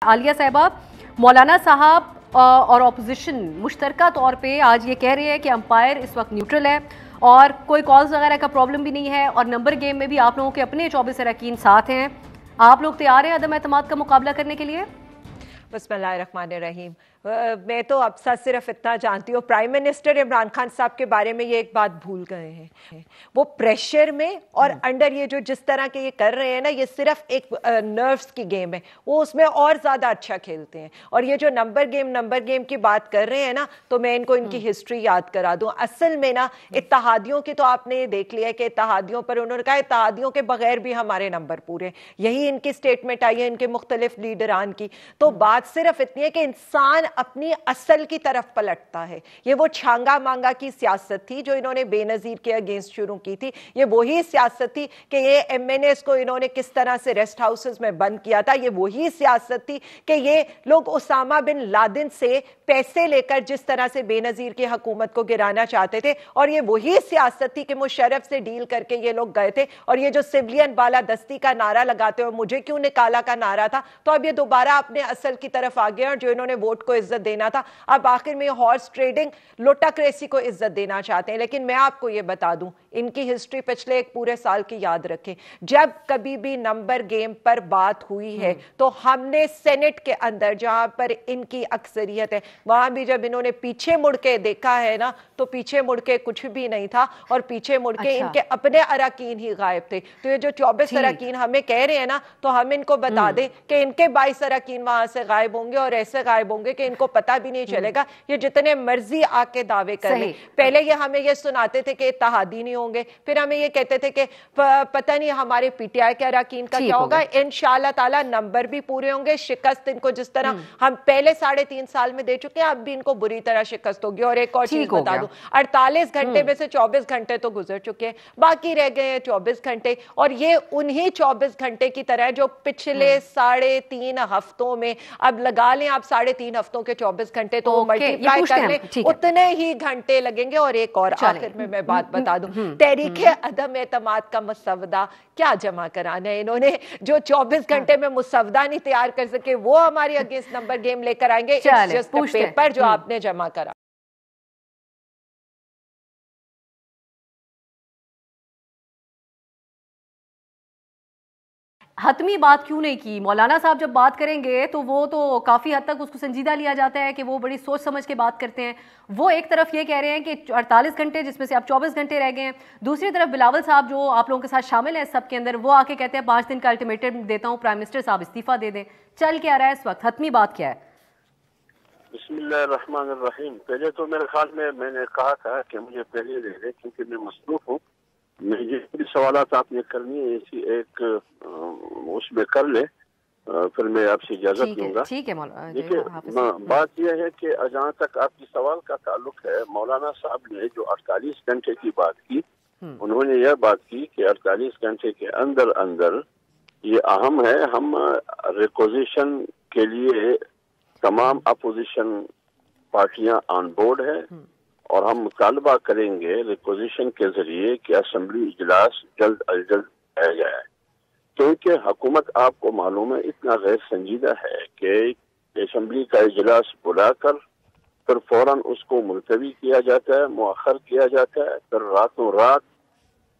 عالیہ صاحبہ، مولانا صاحب اور اپوزیشن مشترکہ طور پہ آج یہ کہہ رہے ہیں کہ امپائر اس وقت نیوٹرل ہے اور کوئی کالز وغیرہ کا پرابلم بھی نہیں ہے، اور نمبر گیم میں بھی آپ لوگوں کے اپنے 24 اراکین ساتھ ہیں. آپ لوگ تیار ہیں عدم اعتماد کا مقابلہ کرنے کے لیے؟ بسم اللہ الرحمن الرحیم. میں تو اب صرف اتنا جانتی ہوں، پرائم منسٹر عمران خان صاحب کے بارے میں یہ ایک بات بھول گئے ہیں. وہ پریشر میں اور انڈر یہ جو جس طرح کے یہ کر رہے ہیں نا، یہ صرف ایک نروس کی گیم ہے. وہ اس میں اور زیادہ اچھا کھیلتے ہیں. اور یہ جو نمبر گیم کی بات کر رہے ہیں نا، تو میں ان کو ان کی ہسٹری یاد کرا دوں. اصل میں نا اتحادیوں کی تو آپ نے دیکھ لیا کہ اتحادیوں پر انہوں نے کہا اتحادیوں کے بغیر بھی ہمارے نمبر پورے. یہی ان کی سٹیٹمنٹ آئی ہے ان کے مختلف لیڈران کی. تو بات صرف اتنی ہے کہ انسان اپنی اصل کی طرف پلٹتا ہے. یہ وہ چھانگا مانگا کی سیاست تھی جو انہوں نے بے نظیر کے اگینسٹ شروع کی تھی. یہ وہی سیاست تھی کہ یہ ایم این ایز کو انہوں نے کس طرح سے ریسٹ ہاؤسز میں بند کیا تھا. یہ وہی سیاست تھی کہ یہ لوگ اسامہ بن لادن سے پیسے لے کر جس طرح سے بے نظیر کی حکومت کو گرانا چاہتے تھے. اور یہ وہی سیاست تھی کہ مشرف سے ڈیل کر کے یہ لوگ گئے تھے. اور یہ جو سویلین بالادستی کا نعرہ لگاتے ہوئے مجھے کیوں نکالا کا نعرہ تھا، تو اب یہ دوبارہ اپنے اصل کی طرف آ گیا. اور جو انہوں نے ووٹ کو عزت دینا تھا، اب آخر میں ہارس ٹریڈنگ لوٹاکریسی کو عزت دینا چاہتے ہیں. لیکن میں آپ کو یہ بتا دوں، ان کی ہسٹری پچھلے ایک پورے سال کی یاد رکھیں. جب کبھی بھی نمبر گیم پر بات ہوئی ہے تو ہم نے سینٹ کے اندر جہاں پر ان کی اکثریت ہے، وہاں بھی جب انہوں نے پیچھے مڑ کے دیکھا ہے نا، تو پیچھے مڑ کے کچھ بھی نہیں تھا. اور پیچھے مڑ کے ان کے اپنے اراکین ہی غائب تھے. تو یہ جو 24 اراکین ہمیں کہہ رہے ہیں نا، تو ہم ان کو بتا دیں کہ ان کے 22 اراکین وہاں سے غائب ہوں گے، اور ایسے غائب ہوں گے کہ ان کو پتہ بھی نہیں چلے گا. یہ جتنے مرضی آ کے دعوے کر لیں. پہلے یہ ہمیں یہ سناتے تھے کہ اتحادی نہیں ہوں گے، پھر ہمیں یہ کہتے تھے کہ پتہ نہیں ہمارے پی ٹی آئی کے اراکین کا کیا ہوگا. انشاءاللہ تعالی نمبر بھی پورے ہوں گے. شکست ان کو جس طرح ہم پہلے 3.5 سال میں دے چکے ہیں، اب بھی ان کو بری طرح شکست ہوگی. اور ایک اور چیز بتا دوں، 48 گھنٹے میں سے 24 گھنٹے تو گزر چکے ہیں، باقی رہ گئے ہیں 24 گھنٹے. اور یہ انہی 24 گھنٹے کی طرح جو پچھلے 3.5 ہفتوں میں، اب لگا لیں آپ 3.5 ہفتوں کے 24 گھنٹے تو ملٹیپلائی کر لیں، اتنے ہی گھنٹے لگیں گے. اور ایک اور آخر میں بات بتا دوں، تحریک عدم اعتماد کا مسودہ کیا جمع کرانا ہے. انہوں نے جو 24 گھنٹے میں مسودہ نہیں تیار کر سکے، وہ ہماری اگینسٹ نمبر گیم لے کر آئیں گے. اٹس جسٹ اے پیپر جو آپ نے جمع کرا. حتمی بات کیوں نہیں کی؟ مولانا صاحب جب بات کریں گے تو وہ تو کافی حد تک اس کو سنجیدہ لیا جاتا ہے کہ وہ بڑی سوچ سمجھ کے بات کرتے ہیں. وہ ایک طرف یہ کہہ رہے ہیں کہ 48 گھنٹے جس میں سے اب 24 گھنٹے رہ گئے ہیں. دوسری طرف بلاول صاحب جو آپ لوگوں کے ساتھ شامل ہیں سب کے اندر، وہ آ کے کہتے ہیں 5 دن کا الٹیمیٹم دیتا ہوں، پرائم منسٹر صاحب استعفیٰ دے دیں. چل کیا رہا ہے اس وقت؟ حتمی بات کیا ہے؟ بسم اللہ الرحمن الرحیم. پہلے تو میرے خیال میں نے کہا تھا کہ مجھے پہلے دے دے، کیونکہ میں مصروف ہوں. میں جتنے سوالات آپ نے کرنی ہے اسی ایک اس میں کر لے، پھر میں آپ سے اجازت لوں گا. ٹھیک ہے دیکھیے، بات یہ ہے کہ جہاں تک آپ کی سوال کا تعلق ہے، مولانا صاحب نے جو 48 گھنٹے کی بات کی، انہوں نے یہ بات کی کہ 48 گھنٹے کے اندر یہ اہم ہے، ہم ریکوزیشن کے لیے تمام اپوزیشن پارٹیاں آن بورڈ ہیں، اور ہم مطالبہ کریں گے ریکوزیشن کے ذریعے کہ اسمبلی اجلاس جلد از جلد کیا جائے. کیونکہ حکومت آپ کو معلوم ہے اتنا غیر سنجیدہ ہے کہ اسمبلی کا اجلاس بلا کر پھر فوراً اس کو ملتوی کیا جاتا ہے، مؤخر کیا جاتا ہے. پھر راتوں رات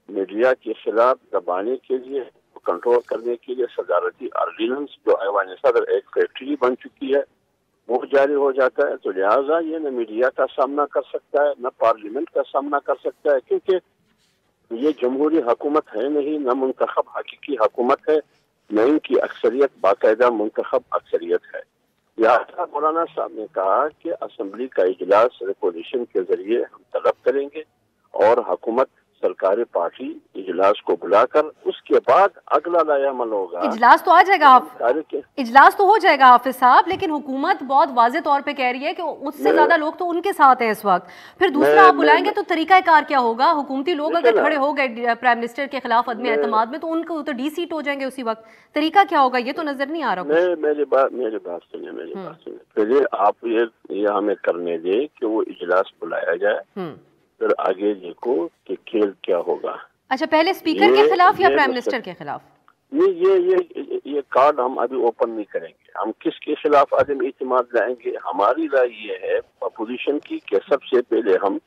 میڈیا کے خلاف دبانے کے لیے، کنٹرول کرنے کے لیے صدارتی آرڈیننس جو ایوان صدر ایک فیکٹری بن چکی ہے وہ جاری ہو جاتا ہے. تو لہٰذا یہ نہ میڈیا کا سامنا کر سکتا ہے، نہ پارلیمنٹ کا سامنا کر سکتا ہے، کیونکہ یہ جمہوری حکومت ہے نہیں، نہ منتخب حقیقی حکومت ہے، نہ ان کی اکثریت باقاعدہ منتخب اکثریت ہے. لہٰذا مولانا صاحب نے کہا کہ اسمبلی کا اجلاس ریکولیشن کے ذریعے ہم طلب کریں گے، اور حکومت سرکاری پارٹی اجلاس کو بلا کر اس کے بعد اگلا لایا عمل ہوگا. اجلاس تو آ جائے گا، اجلاس تو ہو جائے گا حافظ صاحب، لیکن حکومت بہت واضح طور پہ کہہ رہی ہے کہ اس سے زیادہ لوگ تو ان کے ساتھ ہیں اس وقت. پھر دوسرا آپ بلائیں گے تو طریقہ کار کیا ہوگا؟ حکومتی لوگ اگر کھڑے ہو گئے پرائم منسٹر کے خلاف عدم اعتماد میں، تو ان کو تو ڈی سیٹ ہو جائیں گے اسی وقت. طریقہ کیا ہوگا یہ تو نظر نہیں آ رہا. میری بات سنیں. پہلے آپ یہ ہمیں کرنے دیں کہ وہ اجلاس بلایا جائے، پھر آگے دیکھو کہ کھیل کیا ہوگا. اچھا، پہلے اسپیکر کے خلاف یا پرائم منسٹر کے خلاف؟ یہ کارڈ ہم ابھی اوپن نہیں کریں گے. ہم کس کے خلاف عدم اعتماد لائیں گے؟ ہماری رائے یہ ہے اپوزیشن کی کہ سب سے پہلے ہم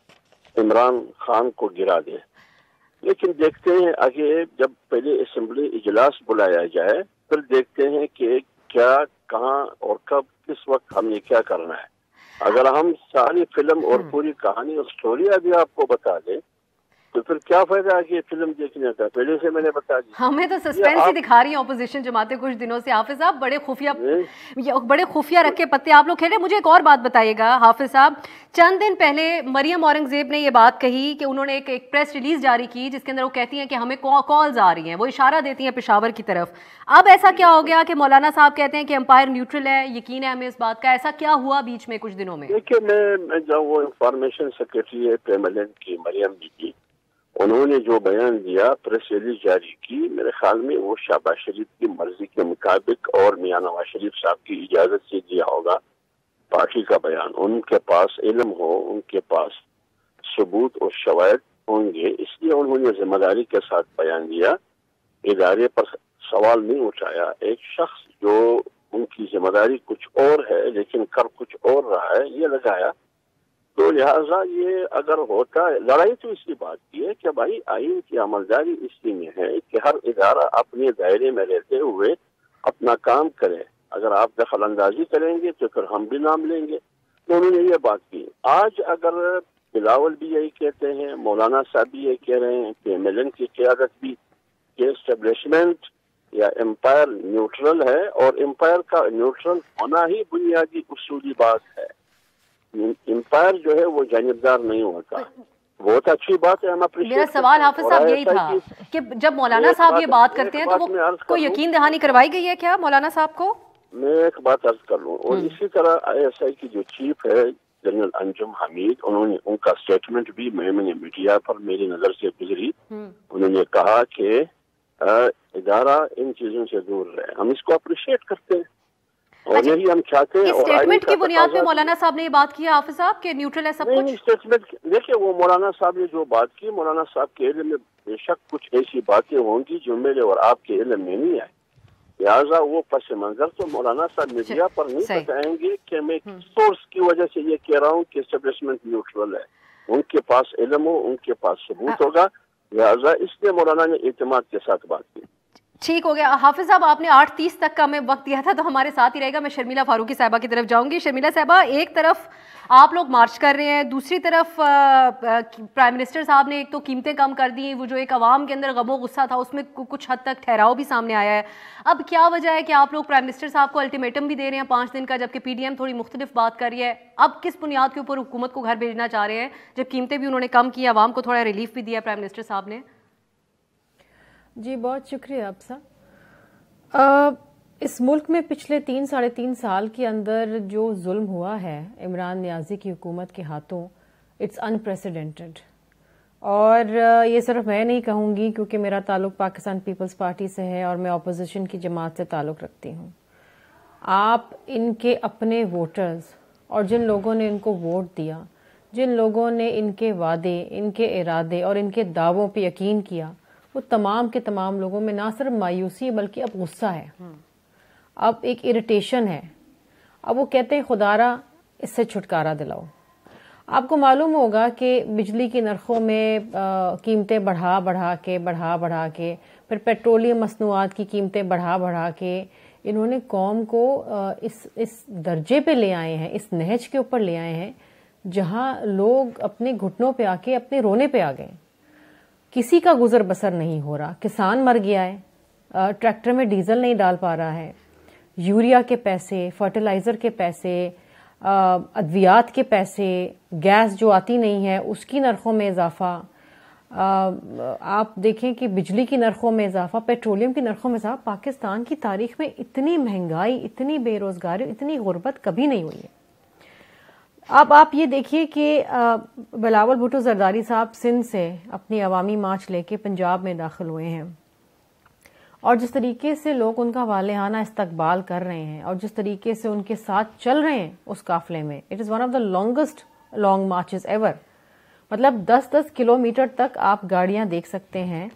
عمران خان کو گرا دیں. لیکن دیکھتے ہیں آگے جب پہلے اسمبلی اجلاس بلایا جائے پھر دیکھتے ہیں کہ کیا کہاں اور کب کس وقت ہم نے کیا کرنا ہے. اگر ہم ساری فلم اور پوری کہانی اور سٹوری ابھی آپ کو بتا دیں تو پھر کیا فائدہ ہے کہ فلم دیکھنے کا؟ پہلے سے میں نے بتا دی. ہمیں تو سسپینس ہی دکھا رہی ہیں اپوزیشن جماعتیں کچھ دنوں سے. حافظ صاحب بڑے خفیہ رکھ کے پتے آپ لوگ کھیل رہے ہیں. مجھے ایک اور بات بتائیے گا حافظ صاحب, چند دن پہلے مریم اورنگزیب نے یہ بات کہی کہ انہوں نے ایک پریس ریلیز جاری کی جس کے اندر وہ کہتی ہیں کہ ہمیں کالز آ رہی ہیں, وہ اشارہ دیتی ہیں پشاور کی طرف. اب ایسا کیا ہو گیا کہ مولانا صاحب کہتے ہیں کہ امپائر نیوٹرل ہے, یقین ہے ہمیں اس بات کا, ایسا کیا ہوا بیچ میں کچھ دنوں میں؟ دیکھیے میں جب وہ انفارمیشن سیکرٹری ہے پیملینڈ کی مریم جی کی, انہوں نے جو بیان دیا پریس ریلیز جاری کی, میرے خیال میں وہ شہباز شریف کی مرضی کے مطابق اور میاں نواز شریف صاحب کی اجازت سے دیا ہوگا پارٹی کا بیان. ان کے پاس علم ہو, ان کے پاس ثبوت اور شواہد ہوں گے, اس لیے انہوں نے ذمہ داری کے ساتھ بیان دیا, ادارے پر سوال نہیں اٹھایا. ایک شخص جو ان کی ذمہ داری کچھ اور ہے لیکن کر کچھ اور رہا ہے یہ لگایا. تو لہٰذا یہ اگر ہوتا ہے, لڑائی تو اس کی بات کی ہے کہ بھائی آئین کی عملداری اس میں ہے کہ ہر ادارہ اپنے دائرے میں رہتے ہوئے اپنا کام کرے. اگر آپ دخل اندازی کریں گے تو پھر ہم بھی نام لیں گے. تو انہوں نے یہ بات کی. آج اگر بلاول بھی یہی کہتے ہیں, مولانا صاحب بھی یہ کہہ رہے ہیں کہ ملن کی قیادت بھی کہ اسٹیبلشمنٹ یا امپائر نیوٹرل ہے, اور امپائر کا نیوٹرل ہونا ہی بنیادی اصولی بات ہے. امپائر جو ہے وہ جانبدار نہیں ہوتا. بہت اچھی بات ہے, ہم میرا سوال حافظ صاحب یہی تھا کہ جب مولانا صاحب یہ بات کرتے ہیں تو وہ کوئی یقین دہانی کروائی گئی ہے کیا مولانا صاحب کو؟ میں ایک بات عرض کر لوں, اور اسی طرح آئی ایس آئی کی جو چیف ہے جنرل انجم حمید, انہوں نے ان کا اسٹیٹمنٹ بھی میں نے میڈیا پر میری نظر سے گزری. انہوں نے کہا کہ ادارہ ان چیزوں سے دور رہے. ہم اس کو اپریشیٹ کرتے ہیں اور یہی ہم چاہتے ہیں. اسٹیٹمنٹ کی بنیاد پہ مولانا صاحب نے یہ بات کی حافظ صاحب کہ نیوٹرل ہے سب کچھ؟ اسٹیٹمنٹ دیکھیں, وہ مولانا صاحب نے جو بات کی, مولانا صاحب کے علم میں بے شک کچھ ایسی باتیں ہوں گی جو میرے اور آپ کے علم میں نہیں آئے. لہٰذا وہ پس منظر تو مولانا صاحب میڈیا پر نہیں بتائیں گے کہ میں سورس کی وجہ سے یہ کہہ رہا ہوں کہ اسٹیبلشمنٹ نیوٹرل ہے. ان کے پاس علم ہو, ان کے پاس ثبوت ہوگا, لہٰذا اس لیے مولانا نے اعتماد کے ساتھ بات کی. ٹھیک ہو گیا. حافظ صاحب آپ نے 8:30 تک کا ہمیں وقت دیا تھا تو ہمارے ساتھ ہی رہے گا. میں شرمیلا فاروقی صاحبہ کی طرف جاؤں گی. شرمیلا صاحبہ, ایک طرف آپ لوگ مارچ کر رہے ہیں, دوسری طرف پرائم منسٹر صاحب نے ایک تو قیمتیں کم کر دی, وہ جو ایک عوام کے اندر غم و غصہ تھا اس میں کچھ حد تک ٹھہراؤ بھی سامنے آیا ہے. اب کیا وجہ ہے کہ آپ لوگ پرائم منسٹر صاحب کو الٹیمیٹم بھی دے رہے ہیں 5 دن کا, جبکہ پی ڈی ایم تھوڑی مختلف بات کر رہی ہے؟ اب کس بنیاد کے اوپر حکومت کو گھر بھیجنا چاہ رہے ہیں جب قیمتیں بھی انہوں نے کم کی, عوام کو تھوڑا ریلیف بھی دیا پرائم منسٹر صاحب نے؟ جی بہت شکریہ آپ صاحب. اس ملک میں پچھلے 3-3.5 سال کے اندر جو ظلم ہوا ہے عمران نیازی کی حکومت کے ہاتھوں, اٹس انپریسیڈنٹڈ. اور یہ صرف میں نہیں کہوں گی کیونکہ میرا تعلق پاکستان پیپلز پارٹی سے ہے اور میں اپوزیشن کی جماعت سے تعلق رکھتی ہوں. آپ ان کے اپنے ووٹرز اور جن لوگوں نے ان کو ووٹ دیا, جن لوگوں نے ان کے وعدے, ان کے ارادے اور ان کے دعووں پہ یقین کیا, وہ تمام کے تمام لوگوں میں نہ صرف مایوسی بلکہ اب غصہ ہے, اب ایک اریٹیشن ہے. اب وہ کہتے ہیں خدا را اس سے چھٹکارا دلاؤ. آپ کو معلوم ہوگا کہ بجلی کی نرخوں میں قیمتیں بڑھا بڑھا کے پھر پیٹرولیم مصنوعات کی قیمتیں بڑھا کے انہوں نے قوم کو اس درجے پہ لے آئے ہیں, اس نہج کے اوپر لے آئے ہیں جہاں لوگ اپنے گھٹنوں پہ آ کے اپنے رونے پہ آ گئے. کسی کا گزر بسر نہیں ہو رہا, کسان مر گیا ہے, ٹریکٹر میں ڈیزل نہیں ڈال پا رہا ہے, یوریا کے پیسے, فرٹیلائزر کے پیسے, ادویات کے پیسے, گیس جو آتی نہیں ہے اس کی نرخوں میں اضافہ, آپ دیکھیں کہ بجلی کی نرخوں میں اضافہ, پیٹرولیم کی نرخوں میں اضافہ. پاکستان کی تاریخ میں اتنی مہنگائی, اتنی بے روزگاری, اتنی غربت کبھی نہیں ہوئی ہے. اب آپ یہ دیکھیے کہ بلاول بھٹو زرداری صاحب سندھ سے اپنی عوامی مارچ لے کے پنجاب میں داخل ہوئے ہیں, اور جس طریقے سے لوگ ان کا والہانہ استقبال کر رہے ہیں اور جس طریقے سے ان کے ساتھ چل رہے ہیں اس قافلے میں, it is one of the longest long marches ever. مطلب 10-10 کلومیٹر تک آپ گاڑیاں دیکھ سکتے ہیں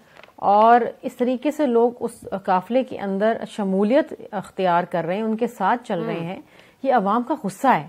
اور اس طریقے سے لوگ اس قافلے کے اندر شمولیت اختیار کر رہے ہیں، ان کے ساتھ چل رہے ہیں، یہ عوام کا غصہ ہے